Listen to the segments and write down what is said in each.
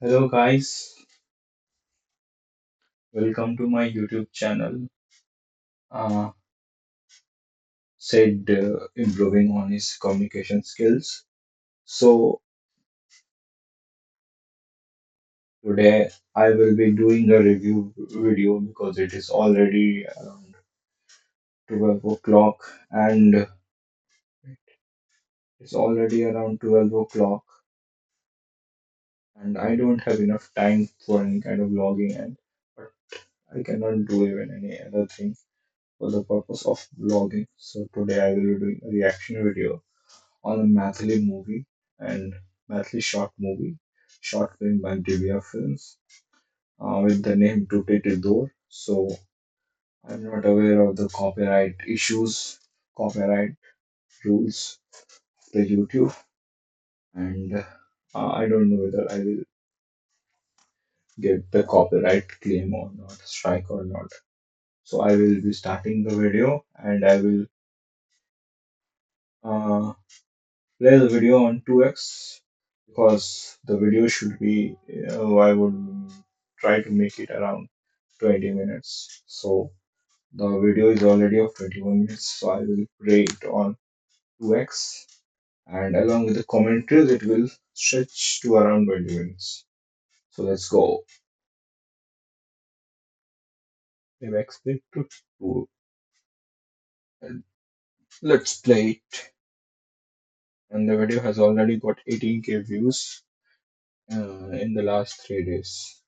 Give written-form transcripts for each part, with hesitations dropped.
Hello guys, welcome to my YouTube channel. Uh, said improving on his communication skills. So today I will be doing a review video because it is already around 12 o'clock and it's already around 12 o'clock and I don't have enough time for any kind of vlogging and but I cannot do even any other thing for the purpose of vlogging. So today I will be doing a reaction video on a Mathili movie and Mathili short movie, short film by Divya Films, with the name Tute Door. So I'm not aware of the copyright issues, copyright rules of the YouTube, and I don't know whether I will get the copyright claim or not, strike or not. So I will be starting the video and I will uh, play the video on 2x because the video should be, I would try to make it around 20 minutes. So the video is already of 21 minutes, so I will play it on 2x and along with the commentaries, it will stretch to around 20 minutes. So let's go. Maybe expect to 2 and let's play it. And the video has already got 18K views in the last 3 days.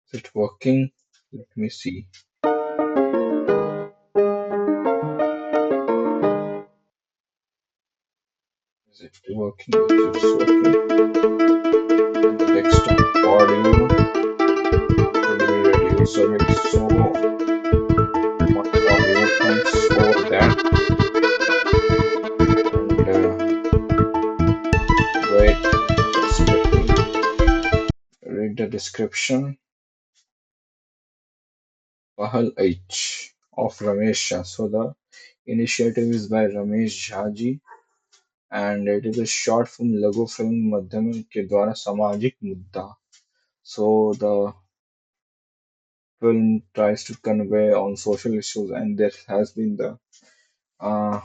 Is it working? Let me see. Is it working? Is it working? And the desktop audio will be reduced a bit, so much audio comes over that. And wait, just let me read the description. Pahal H of Ramesh Shah. So the initiative is by Ramesh Jhaji and it is a short film लघु film माध्यम के द्वारा सामाजिक मुद्दा. So the film tries to convey on social issues and there has been the uh,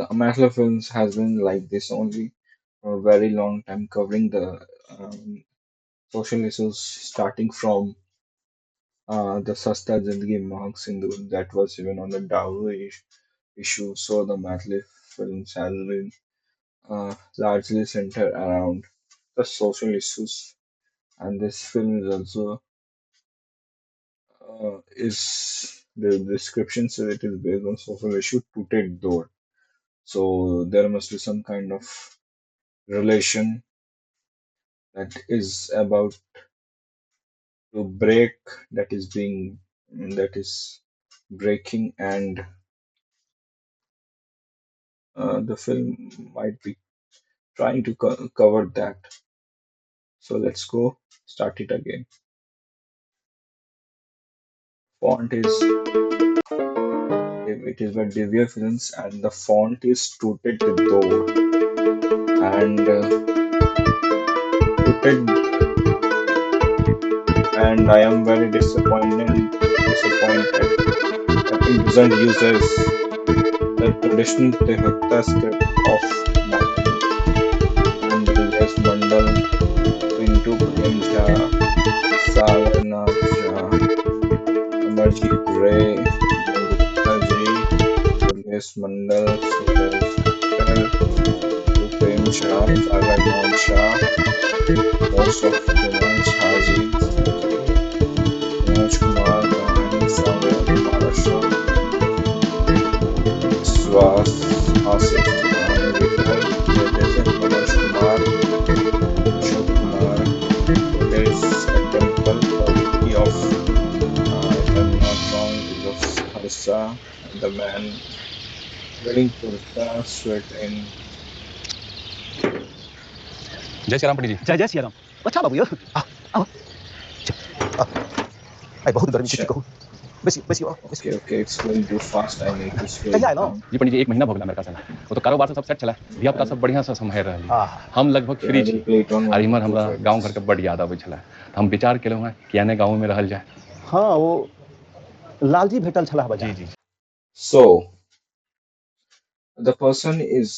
Amateur Films has been like this only for a very long time, covering the social issues starting from the Sasta Zindagi Mahak Sindhu that was even on the dowry issue. So the Mathli films has been largely centered around the social issues, and this film is also is the description says it is based on social issue to take door. So there must be some kind of relation that is about to break, that is being that is breaking, and the film might be trying to cover that. So let's go start it again. Font is it is by Divya Films and the font is Tooted Door and Tooted and I am very disappointed that it doesn't use the traditional Tehutta script of Mathili and Vilas Mandal, Pintu Prem Jha, Sagarnath Jha, Amarjit Ray, Gupta Ji, Vilas Mandal, Suraj Vittal, Prem Shah, Sagarnath Shah, most of Dinesh Haji, Manoj Kumar, Kahani, Sagar, Maharashtra, Swas, Asif, Kahani, Vittal, Jagajit, Manoj Kumar, Ashok Kumar. There is a temple quality of, if I'm not wrong, it is of Harsa, and the man wearing kurta, sweat in. जय श्री राम पंडित जी। जय जय सिया राम। अच्छा बाबू यो आओ आओ। भाई बहुत गर्मी किसी Acha. कहूँ बसी बसी बसी Okay, it's going too fast. I need to slow कहिया it आइलो down. जी पंडित जी 1 महीना भऽ गेल अमेरिका से वो तो कारोबार से सब सेट छला धिया पुता सब बढ़िया से सम्हारि रहल आहा हम लगभग Okay, फ्री I will छी play it on आ इम्हर हमरा 1.25 गांव घर के minutes. बड़ याद आबै छला त हम विचार केलहुँ हैं किया ने गांव में रहल जाए हाँ वो लालजी भेटल छलाह जी बाजार जी So the person is,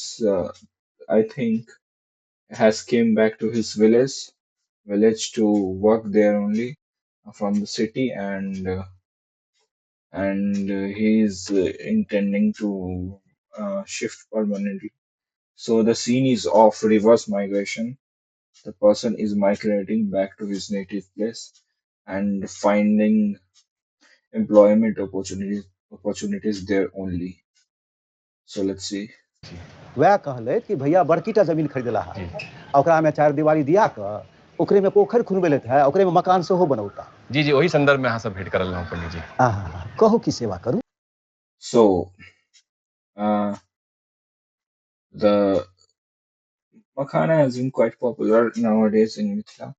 I think, has came back to his village to work there only from the city, and he is intending to shift permanently. So the scene is of reverse migration. The person is migrating back to his native place and finding employment opportunities there only. So let's see. वह कहले कि भैया बड़कीटा जमीन खरीदला है जी ओकरा में चार दीवारी दिया कर ओकरे में पोखर खुनबे लेत है ओकरे में मकान से हो बनौता जी जी वही संदर्भ में अहाँ सब भेंट करल रहूँ पंडित जी आहा कहू की सेवा करूं So the makhana has been quite popular nowadays in Mithila,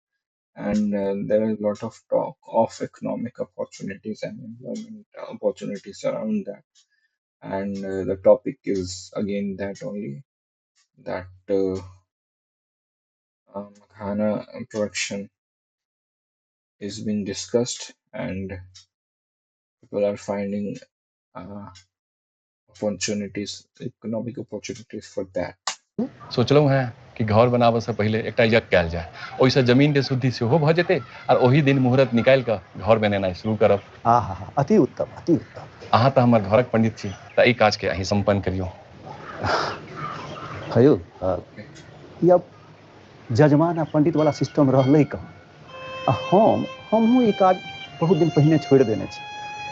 and there is a lot of talk of economic opportunities and employment opportunities around that. And the topic is again that only that makhana production is being discussed, and people are finding uh, economic opportunities for that. सोचलहुँ हैं कि घर बनाबऽ से पहिले एकटा यज्ञ कयल जाय ओहिसँ जमीन के शुद्धि सेहो भऽ जेतै और ओही दिन मुहूर्त निकालि कऽ घर बनेनाइ शुरू करब आहा अति उत्तम अति उत्तम अहाँ तऽ हमर घरक पंडित छी तऽ एहि काज के अहीं संपन्न करियौ भयो Okay. ये अब जजमान आ पंडित वाला सिस्टम रहलै कहाँ आ हमहूँ ई काज बहुत दिन पहिने छोड़ि देने छी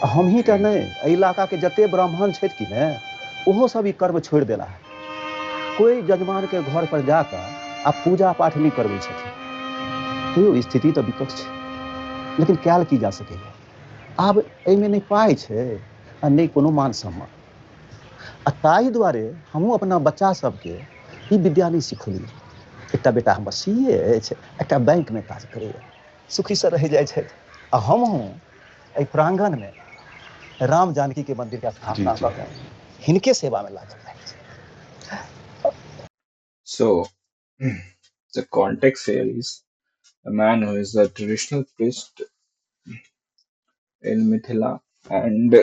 आ हमही टा नहि एहि इलाका के जते ब्राह्मण छथि कि ने ओहो सब ई कर्म छोड़ि देला है कोई जजमान के घर पर जाकर आ पूजा पाठ नहीं करबै छथिन तैयो स्थिति तऽ विकट छै लेकिन कयल की जा सकैए आब एहिमे नहि पाइ छै आ नहि कोनो मान सम्मान आ ताहि दुआरे हमहूँ अपना बच्चा सबके ई विद्या नहि सिखौलियै एकटा बेटा हमर सीए अछि एकटा बैंकमे काज करैए सुखीसँ रहि जाइ छथि आ हमहूँ एहि प्राङ्गणमे राम जानकीके मन्दिरके स्थापना जी। कऽ कऽ हिनके सेवामे लागल रहै छी So the context here is a man who is a traditional priest in Mithila, and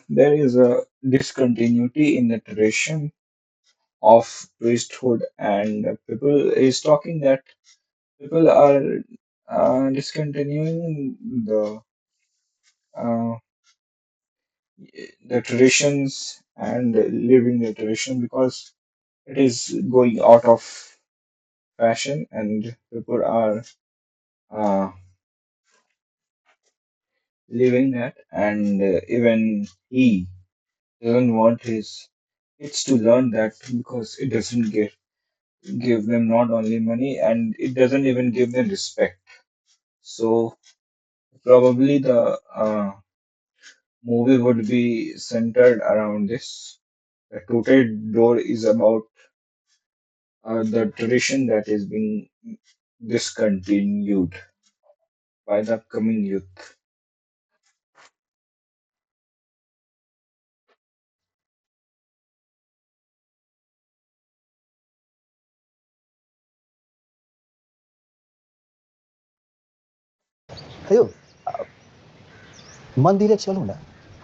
there is a discontinuity in the tradition of priesthood, and people is talking that people are discontinuing uh, the traditions and living the tradition because it is going out of fashion, and people are uh, living that, and even he doesn't want his kids to learn that because it doesn't give them not only money, and it doesn't even give them respect. So probably the movie would be centered around this. The Toted Door is about the tradition that is being discontinued by the upcoming youth. हे यौ मन्दिरे चलू ने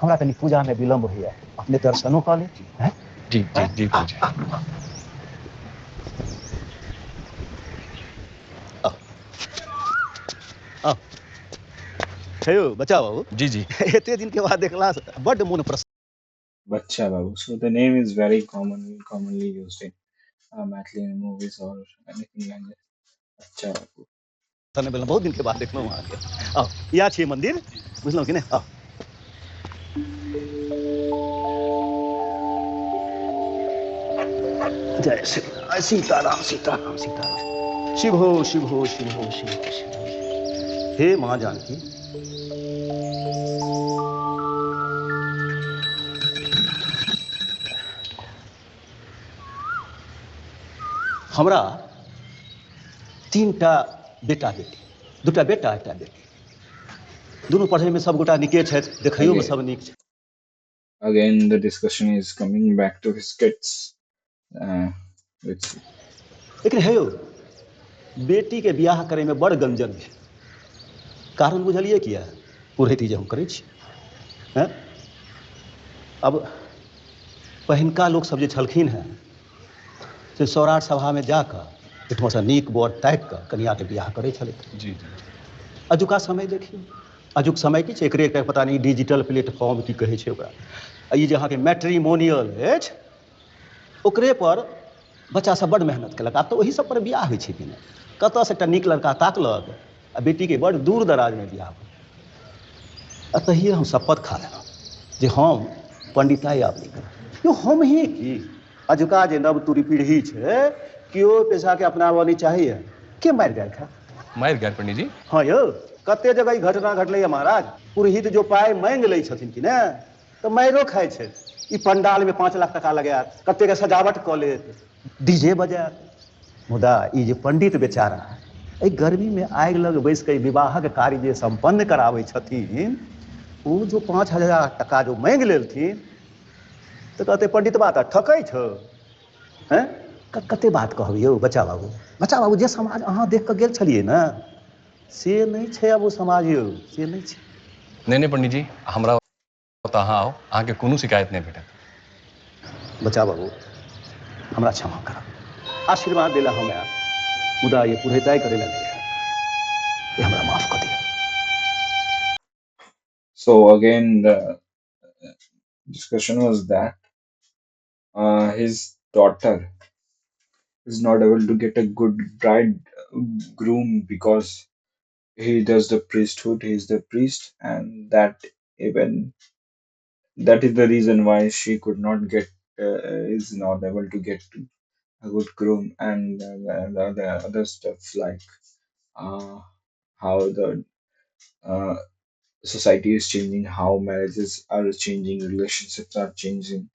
हमरा कनि पूजामे विलम्ब होइए अपने दर्शनो कऽ ली हैं जी जी जी पंडित जी आउ हे यौ बच्चा बाबू जी जी एते दिनके बाद देखलासँ बड्ड मोन प्रसन्न Bacha Babu. So the name is very commonly used in Mathli movies or anything like that. Bacha Babu. भेल बहुत दिनके बाद देखलहुँ अहाँके आउ इएह छियै मन्दिर बुझलहुँ कि नहि आउ जय श्री राम सीताराम सीताराम सीताराम शिव हो शिव हो शिव हो शिव हो शिव हो हे माँ जानकी हमरा तीनटा बेटा बेटी दूटा बेटा एकटा बेटी दुनू पढ़ैमे सबगोटा नीके छथि, देखैयोमे Again, सब नीक छथि। again, the discussion is coming back to his kids. Let's see. लेकिन हे यौ, बेटीके बियाह करैमे बड़ गंजन भेल। कारण बुझलियै किया? पुरहिती जे हम करै छी। हैं? अब पहिनका लोकसभ जे छलखिन हेँ से सौराठ सभामे जा कऽ एहिठुमासँ नीक बर ताकि कऽ कनिआँके बियाह करै छलथि। जी जी अजुका समय देखियौ, अजुक समय की छै, एकरे एकटा पता नहीं डिजिटल प्लेटफॉर्म की कहै छै ओकरा, आ ई जे अहाँके मैट्रिमोनियल अछि, ओकरे पर बच्चा सब बड़ मेहनत केलक। आब तऽ ओही सब पर बियाह होइ छै कि नहि? कतऽसँ एकटा नीक लड़का ताकलक आ बेटीके बड़ दूर दराजमे बियाह भऽ गेल। अतहिए हम शपथ खा लेलहुँ जे हम पंडिताई आब नहि करब। यौ हम ही की, अजुका जे नव तुरी पीढ़ी छै, केओ पेशाके अपनाबऽ नहि चाहैए। के मारि जाइत है? मारि गेल पंडित जी। हाँ यौ, कते जगह ई घटना घटलैए महाराज। पुरोहित जो पाइ मांगि लै छथिन कि ने, तऽ माइरो खाइ छै। ई पंडालमे 5 लाख टका लगायत, कतेके सजावट कऽ लेत, डीजे बजायत। मुदा ई जे पंडित बेचारा एहि गर्मीमे आगि लग बैसि कऽ विवाहक कार्य जे संपन्न कराबै छथिन, ओ जो 5,000 टका जो मांगि लेलथिन, तऽ कहते पंडितबा तऽ ठकै छौ। हैं? कते बात कहबै यौ बच्चा बाबू। बच्चा बाबू, जे समाज अहाँ देख कऽ गेल छलियै ने, से नहि छै अब ओ समाज यौ, से नहि छै। नहीं पंडित जी, हमरा ओतऽ अहाँ आउ, अहाँके कोनो शिकायत नहीं भेटत। बच्चा बाबू, हमरा क्षमा करब। आशीर्वाद देला हम आयब, मुदा ये पुरहिताई करै लए नहीं आयब। ये हमरा माफ कऽ दिअ। So again, the discussion was that his daughter is not able to get a good bride groom because he does the priesthood. He is the priest, and even that is the reason why she could not get is not able to get a good groom, and the other stuff like uh, how the uh, society is changing, how marriages are changing, relationships are changing,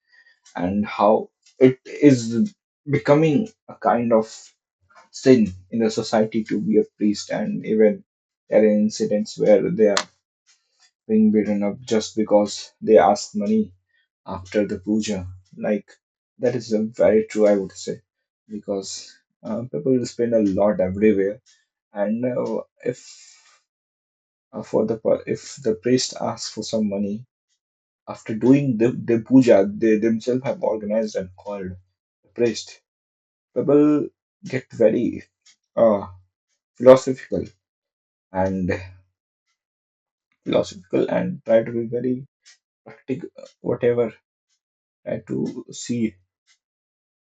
and how it is becoming a kind of sin in the society to be a priest, and even there are incidents where they are being beaten up just because they ask money after the puja. Like that is very true, I would say, because people spend a lot everywhere, and if the priest asks for some money after doing the puja, they themselves have organized and called the priest. People get very uh, philosophical and try to be very practical, whatever. Try to see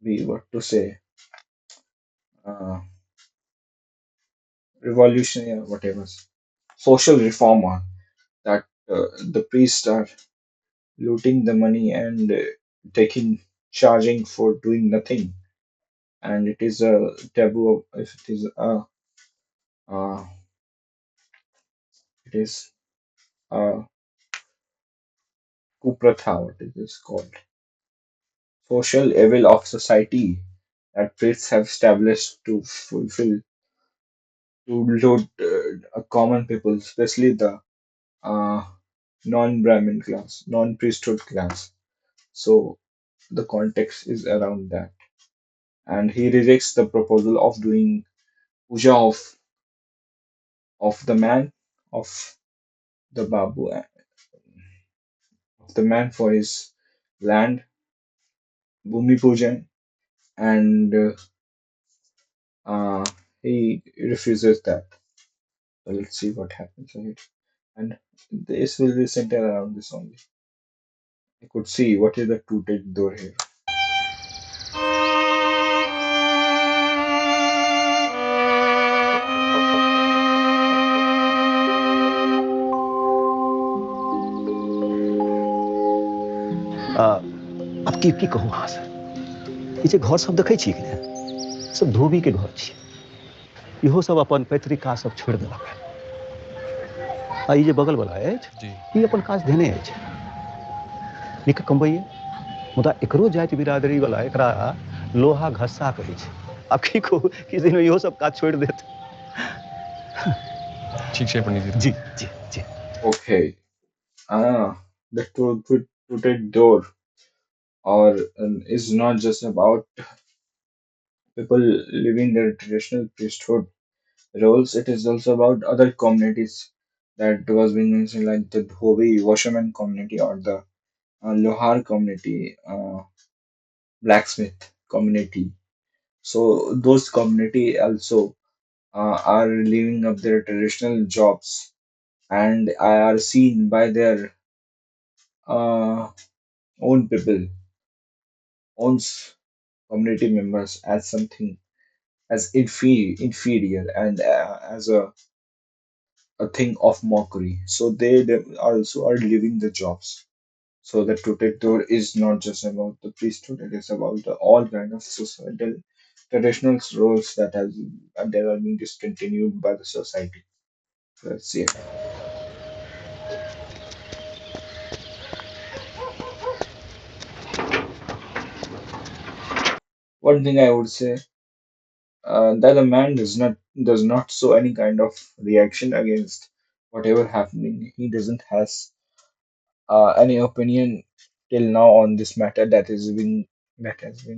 be what to say, uh, revolutionary or whatever, social reformer that the priests are looting the money and taking charging for doing nothing, and it is a taboo. If it is a uh, it is a kupratha, what it is called, social evil of society that priests have established to fulfill to load common people, especially the uh, non-Brahmin class, non-priesthood class. So the context is around that, and he rejects the proposal of doing puja of the man of the Babu, of the man for his land, Bhumi Pujan, and he refuses that. So let's see what happens ahead. And this will be centered around this only. I could see what is the two-take door here. अब की कहूँ अहाँसँ, ई जे घर सब देखै छी कि ने, सब धोबीके घर छी। इहो सब अपन पैतृका सब छोड़ि देलक। आ ई जे बगलवला अछि, जी ई अपन काज धेने अछि, नीक कमबैए, मुदा एकरो जाति बिरादरीवला एकरा लोहा घस्सा कहै छै। आब की कहू, किछु दिन इहो सब काज छोड़ि देत। ठीक है पंडित जी। जी जी जी। Okay. The Toothed Door or is not just about people living their traditional priesthood roles. It is also about other communities that was being mentioned, like the Dhobi washerman community or the Lohar community, blacksmith community. So those community also are living up their traditional jobs and are seen by their uh, own people, own community members as something as inferior and as a thing of mockery. So they also are leaving the jobs. So the protector is not just about the priesthood; it is about the, all kind of societal traditional roles that are being discontinued by the society. That's it. One thing I would say that a man does not show any kind of reaction against whatever happening. He doesn't has any opinion till now on this matter that has been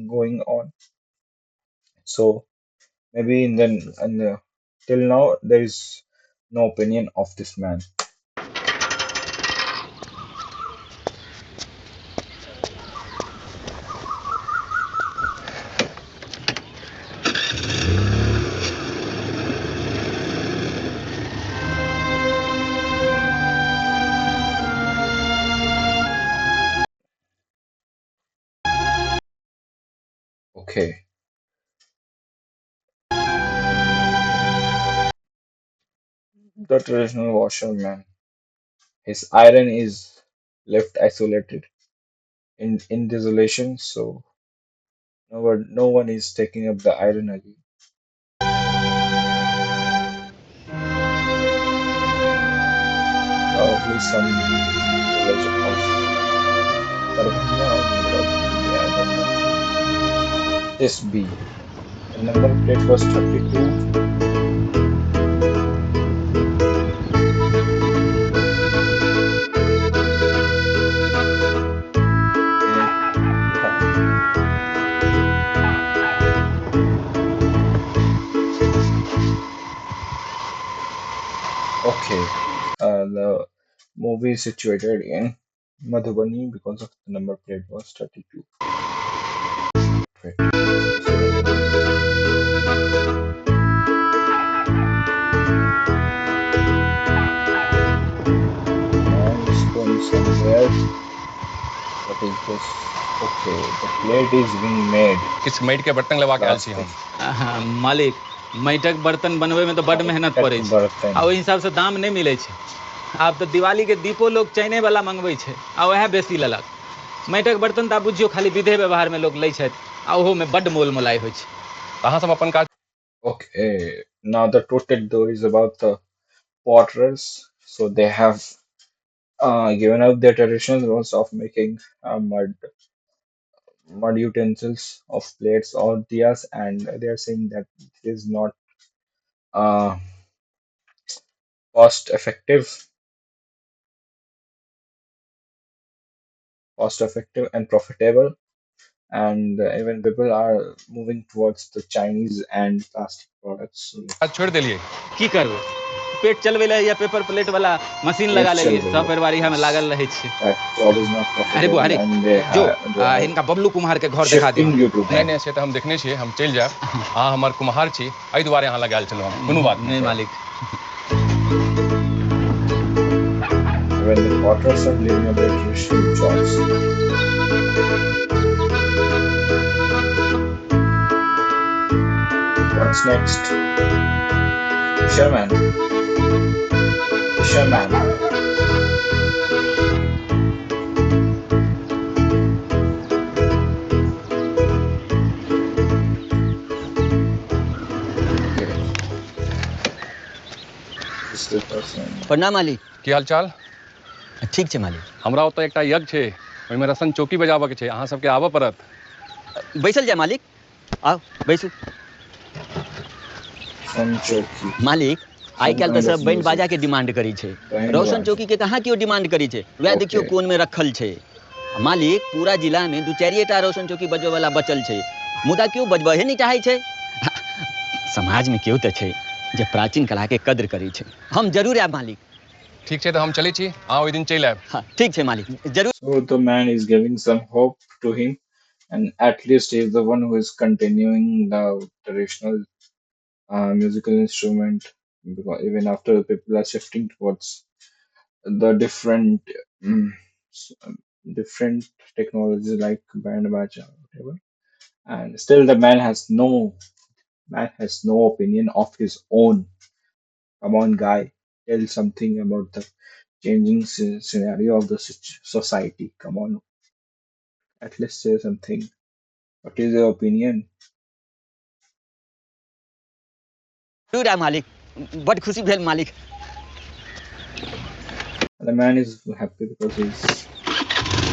going on. So maybe in the till now there is no opinion of this man. Okay, the traditional washerman. His iron is left isolated in desolation, so no one is taking up the iron again. Probably some village of Darbhanga or probably I don't know. This B. The number plate was 32. Okay. Yeah. Okay. The movie is situated in Madhubani because of the number plate was 32. Wait, is this Madhubani? Man is going somewhere. What is this? Okay, the plate is being made. किछु माटि के बर्तन लेबाक oil छी हम। Plastic. हाँ, मालिक माटिक बर्तन बनबै में तो बड मेहनत Maittak पड़ै छै Bartan. आ ओहि हिसाब से दाम नहीं मिलै छै। आब तो दिवाली के दीपो लोग चाइने वाला मंगबै छै आ वएह बेसी लेलक। माटिक बर्तन तो आब बुझियो खाली विधे व्यवहार में लोग लै छथि आ ओहो में बड मोल मोलाई होइ छै। अहाँ सब अपन काज Okay, now the toasted door is about the potters. So they have given up their traditional roles of making mud utensils of plates or diyas, and they are saying that it is not uh, cost effective, and profitable. And even people are moving towards the Chinese and plastic products. So काज छोड़ि देलियै। की करबै पेट चलबै ला या paper plate वाला machine लगा पेट चल लेलिए रही सब है. परिवार यहाँ में लागल Yes, रहे छियै। that job is not अरे profitable, बुआरी and जो they are हिनका बबलू कुम्हार के घर देखा दियो। shifting due to नहीं that. नहीं से तो हम देखने छियै, हम चलि जायब। अहाँ हमर कुम्हार छी, एहि दुआरे अहाँ लगायल छलहुँ हम। कोनो बात नहीं नहीं। मालिक। When the potters are leaving up their traditional jobs. What's next? Fisherman. Fisherman. Okay, this is the person. प्रणाम मालिक। की हाल चाल? ठीक छै मालिक। हमरा ओतऽ एकटा यज्ञ छै, ओहिमे रसन चौकी बजाबऽ के छै, अहाँ सबके आबऽ पड़त। बैसल जाय मालिक। आओ बैसू। Sanchoki. मालिक आइ some काल्हि तऽ kind of सब बैंड music. बाजा के डिमांड करै छै Band रोशन baja. चौकी के कहाँ केओ डिमांड करै छै वएह देखियो Okay. कोन में रखल छै मालिक पूरा जिला में दू चारिटा रोशन चौकी बजबै वाला बचल छै मुदा केओ बजबहे नहीं चाहे छै समाज में केओ तऽ छै जे प्राचीन कला के कद्र करै छै हम जरूर आयब मालिक ठीक छै तो हम चलै छी अहाँ ओहि दिन चलि आयब हाँ ठीक छै मालिक जरूर So the man is giving some hope to him, and at least he is the one who is continuing the traditional musical instrument, because even after people are shifting towards the mm, s- um, different technologies like band baja, whatever, and still the man has no opinion of his own. Come on, guy, tell something about the changing scenario of the society. Come on, at least say something. What is your opinion? जरूर आयब मालिक बड़ खुशी भेल मालिक And the man is happy because he's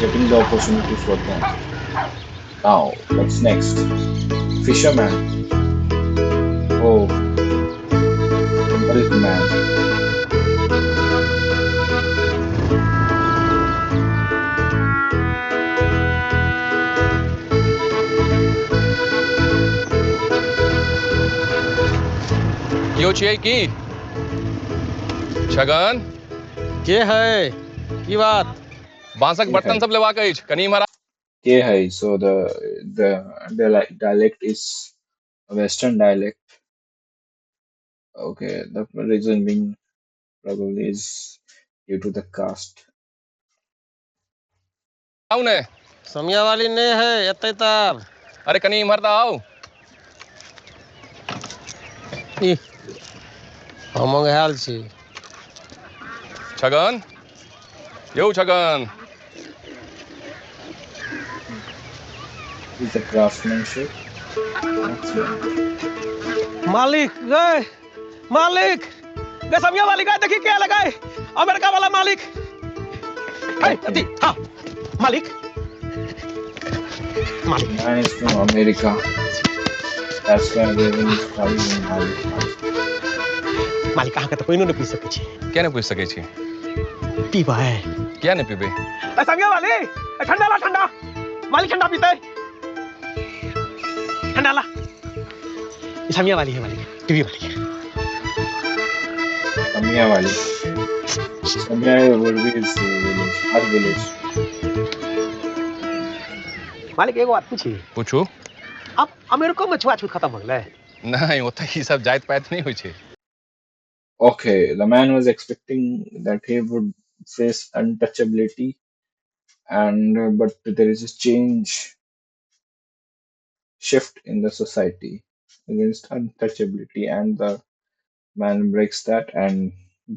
getting the opportunity for that. Now, what's next? Fisherman. Oh, milkman. केओ छियै की छगन के है की बात बांसक Ke बर्तन hai. सब लेबाक अछि कनी इम्हर Ke hai. So the dialect is a Western dialect. Okay, the reason being probably is due to the caste. आउ ने समिया वाली नहीं है एते तार अरे कनी इम्हर तऽ आउ ई हम मंगायल छी छगन यौ Chhagan Is the craftsmanship? Craftsman. मालिक गए मालिक गे समिया वाली गए देखी क्या लगाए अमेरिका वाला मालिक है अति हाँ मालिक The मालिक man is from America. That's why everyone is calling him Malik. मालिक अहाँ के तो कोइनो न पी सकै छी किया नहि पूछि सकै छी पीबा है किया नहि पीबै समिया वाली ठंडा ला ठंडा मालिक ठंडा पीते ठंडा ला समिया वाली है मालिक टीवी वाली है Samia Wali. Samia would be his village, our village. मालिक एगो बात पूछी पूछू अब अमेरिका में छुआछूत खत्म हो गेलै नहि ओतऽ ई सब जाति पाति नहि होइ छै Okay, the man was expecting that he would face untouchability, and but there is a shift in the society against untouchability, and the man breaks that and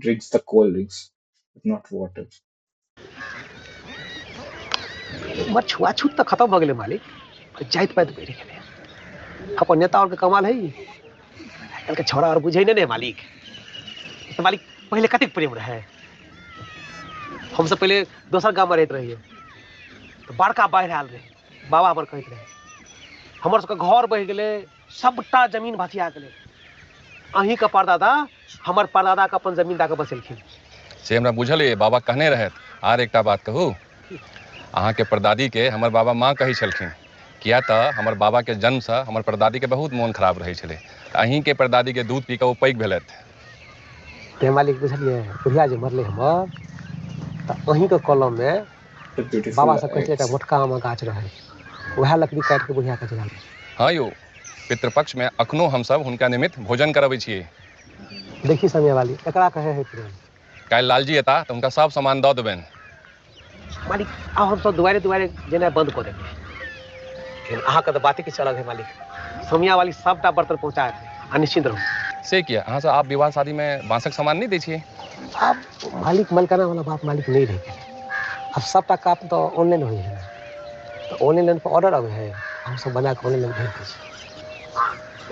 drinks the cold drinks, but not water. मत छुआछूत तो खत्म हो गेलै मालिक जाइत पाइत बढ़ि गेलै अपन नेता और के कमाल है आजकल के छोरा और बुझे नहीं मालिक तो मालिक पहले कतेक प्रेम रहे हम सब पहले दोसर गांव में रहते रहिए तो बड़का बाढ़ आयल रहे बाबा हमर कहते रहे हमर सबके घर बहि गेलै सबटा जमीन भसिया गेलै अहीं के परदादा हमर परदादा के अपन जमीन दऽ के बसेलखिन से हमरा बुझल अइ बाबा कहने रहथि आर एकटा बात कहू अहाँके परदादीके हमर बाबा माँ कहै छलखिन किया तऽ हमर बाबाके जन्मसँ हमर परदादीके बहुत मोन खराब रहै छलै अहीँके परदादीके दूध पी कऽ ओ पैघ भेलथि ते मालिक बुझलिए बुढ़िया जे मरले हमर तऽ अहीं के कलम में The बाबा beautiful सब कहते एकटा ex. मोटका आम गाछ रहे वएह लकड़ी काटि के बुढ़िया के जला हाँ यौ पितृपक्षमे अखनो हमसभ हुनका निमित्त भोजन करबै छियै देखी समय वाली एकरा कहे है प्रेम काल्हि लालजी एता तऽ हुनका सब सामान दऽ देबनि मालिक आब हम सब दुआरे दुआरे जेना बंद कऽ देबै लेकिन अहाँके तऽ बाते किछु अलग है मालिक समिया वाली सबटा बर्तन पहुँचा देबै आ निश्चिंत रहू से किया अहाँ सब आप विवाह शादीमे बाँसक सामान नहीं दै छियै अब मालिक मलकाना वाला बात मालिक नहीं रह गेलै अब सबटा काम तो ऑनलाइन होइ है तो ऑनलाइन पर ऑर्डर आबै है हम सब बना के ऑनलाइन भेज दै छी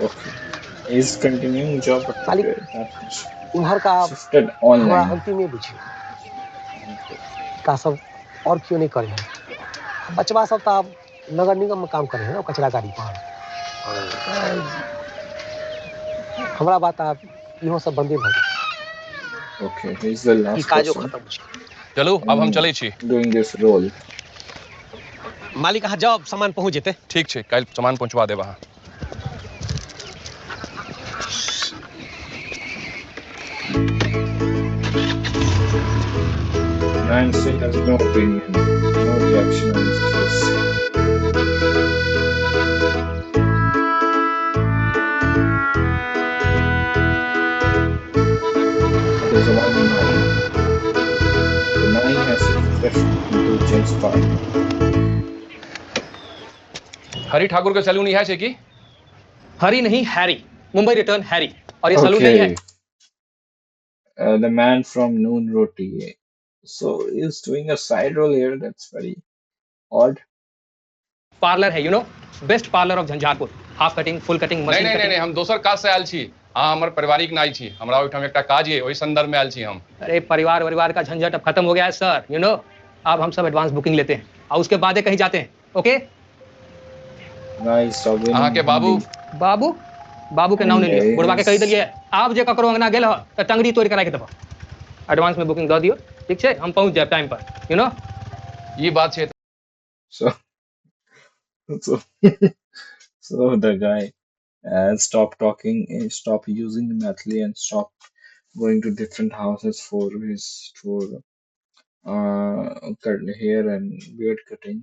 Okay, he's continuing job, but मालिक that is इम्हर का shifted हमरा online. अंतिमे बुझियो Okay. का सब और क्यों नहीं करे है बचवा सब तो अब नगर निगम में काम करे है ना कचरा गाड़ी पर हमरा बात आप इहो सब बंदे भऽ Okay, he's the E last काजो person खत्म छै। चलू अब हम in चलै छी। doing this role. मालिक अहाँ जाओ, सामान पहुंच जेतै। ठीक छै, काल्हि सामान पहुँचवा देब अहाँ। Man still has no opinion, no reaction on his face. It is 1-9. The 9 has flipped into James Bond. हरी ठाकुर के सैलून यह है कि? हरी नहीं, हैरी। Mumbai return Harry. और ये सैलून नहीं है। Okay, the man from Noon Roti. So he's doing a side role here. That's very odd. Parlour है, you know, best parlour of Jhanjharpur. Half cutting, full cutting, नहीं मशीन नहीं नहीं cutting. नहीं, हम दोसर काज से आयल छी। हाँ, हमर पारिवारिक नाई छी। हमरा ओहिठाम एकटा काज है, ओहि संदर्भ में आयल छी हम। अरे परिवार का झंझट अब खत्म हो गया है सर, यू नो। अब हम सब एडवांस बुकिंग लेते हैं और उसके बाद ही कहीं जाते हैं, ओके? Nice talking अहाँ in के बाबू? Hindi. बाबू? बाबू के नाम And नहीं लियो, बुढ़वा के कही his दिलिए, आप जे ककरो अंगना गेल हो त टंगड़ी तोड़ के राख देबो। एडवांस में बुकिंग दे दियो, ठीक छै? हम पहुंच जाए टाइम पर, यू नो। ये बात छै। so so so the guy stopped talking, stopped using Mathli, and stopped going to different houses for his cut hair and beard cutting,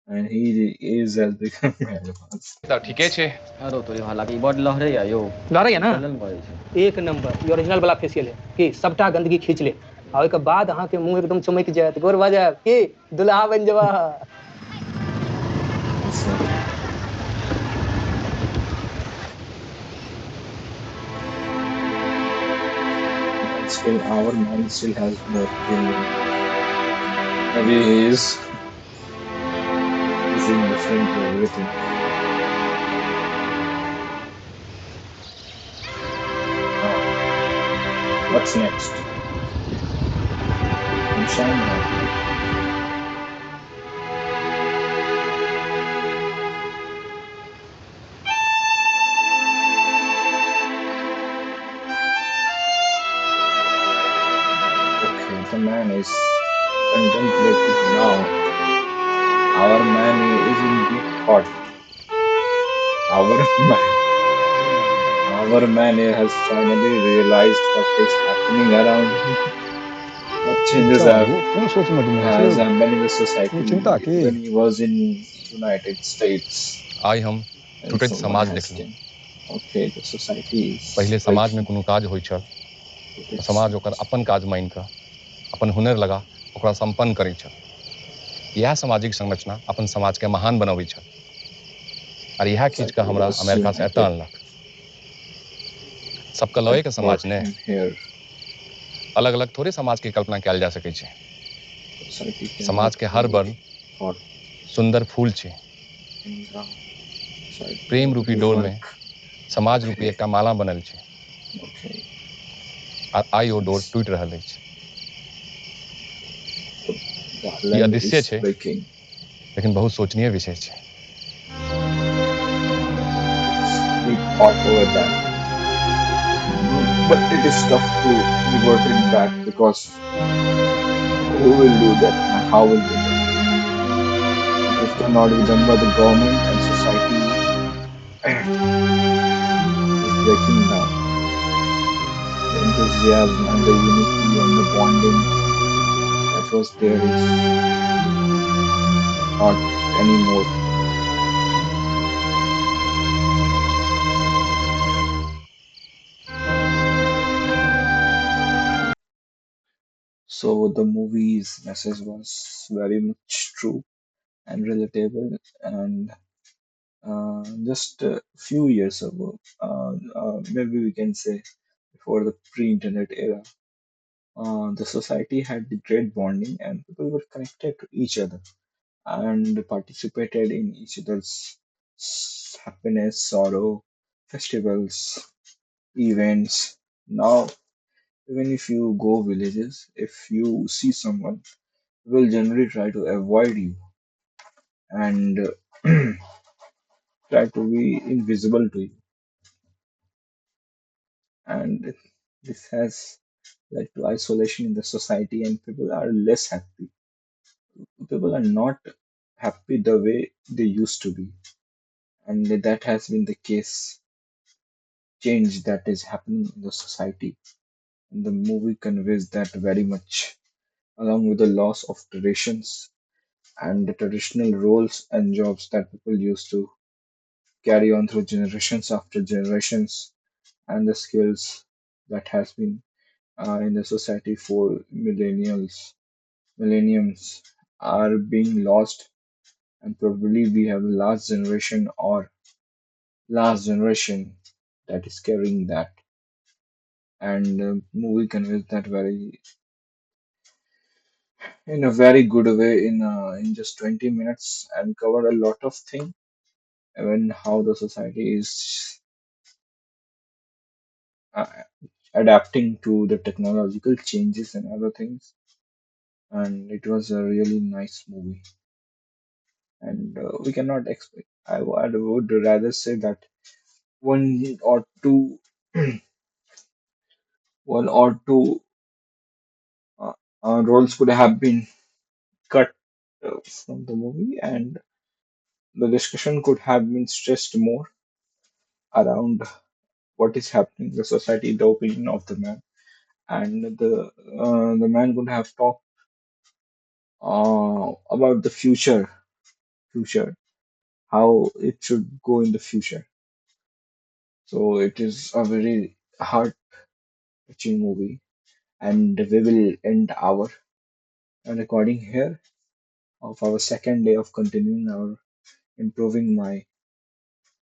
and he has become advanced. त ठीके छै। अरे तोरी हालांकि बड़ लहरे या यो। लहरै है ना? चलन करे छै। एक नंबर, ये ओरिजिनल वाला फेशियल है कि सबटा गंदगी खींच ले और एक बाद अहाँ के मुंह एकदम चमक जायत, गोर भऽ जायब कि दुल्हा बन जेबा। So our man still has no opinion. Maybe he's indifferent to everything. Now, what's next? Shamshan Ghat. Okay, the man is contemplating now. Our man is in deep thought. Our man, our man has finally realized what is happening around him. What changes क्या हो कौन सोच में डूबल has छै? happened in the कोई चिंता society की? when he was in United States आइ हम and टूटैत someone समाज asked देखलहुँ। him. Okay, the society पहिले is समाज में breaking. कोनो काज होइ छल तऽ It's समाज ओकर अपन काज मानि कऽ अपन हुनर लगा ओकरा संपन्न करै छल। इएह सामाजिक संरचना अपन समाज के महान बनबै छल। और इएह खींच कऽ society हमरा was अमेरिका से एतऽ united. अनलक। सबके लए That के brought समाज ने him here. अलग अलग थोड़े समाज की कल्पना कयल जा सकै छै। Society समाज cannot के हर hold वर्ण thought सुंदर फूल छै। things out. प्रेम Society रूपी will डोर में work. समाज रूपी Okay, एकटा माला बनल छै। okay. Uh I O door It's, टूटि रहल अछि। the ई length अदृश्य is छै breaking. लेकिन बहुत सोचनीय विषय छै। It's deep thought over that. But it is tough to revert it back because who will do that and how will do that? If it cannot be done by the government and society is breaking down, the enthusiasm and the unity and the bonding that was there is not anymore. So the movie's message was very much true and relatable. And just a few years ago, maybe we can say before the pre-internet era, the society had the great bonding and people were connected to each other and participated in each other's happiness, sorrow, festivals, events. Now, even if you go villages, if you see someone, will generally try to avoid you and try to be invisible to you. And This has led to isolation in the society, and people are less happy. People are not happy the way they used to be, and that has been the case change that is happening in the society. And the movie conveys that very much, along with the loss of traditions and the traditional roles and jobs that people used to carry on through generations after generations, and the skills that has been in the society for millenniums are being lost, and probably we have a last generation that is carrying that. And the movie conveys that very in a very good way in just 20 minutes and cover a lot of things, even how the society is uh, adapting to the technological changes and other things. And it was a really nice movie. And we cannot expect. I would rather say that one or two, one or two uh, roles could have been cut from the movie, and the discussion could have been stressed more around what is happening in the society, the opinion of the man, and the man could have talked about the future, how it should go in the future. So it is a very heart-touching movie, and we will end our recording here of our second day of continuing our improving my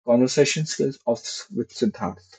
conversation skills of with Siddharth.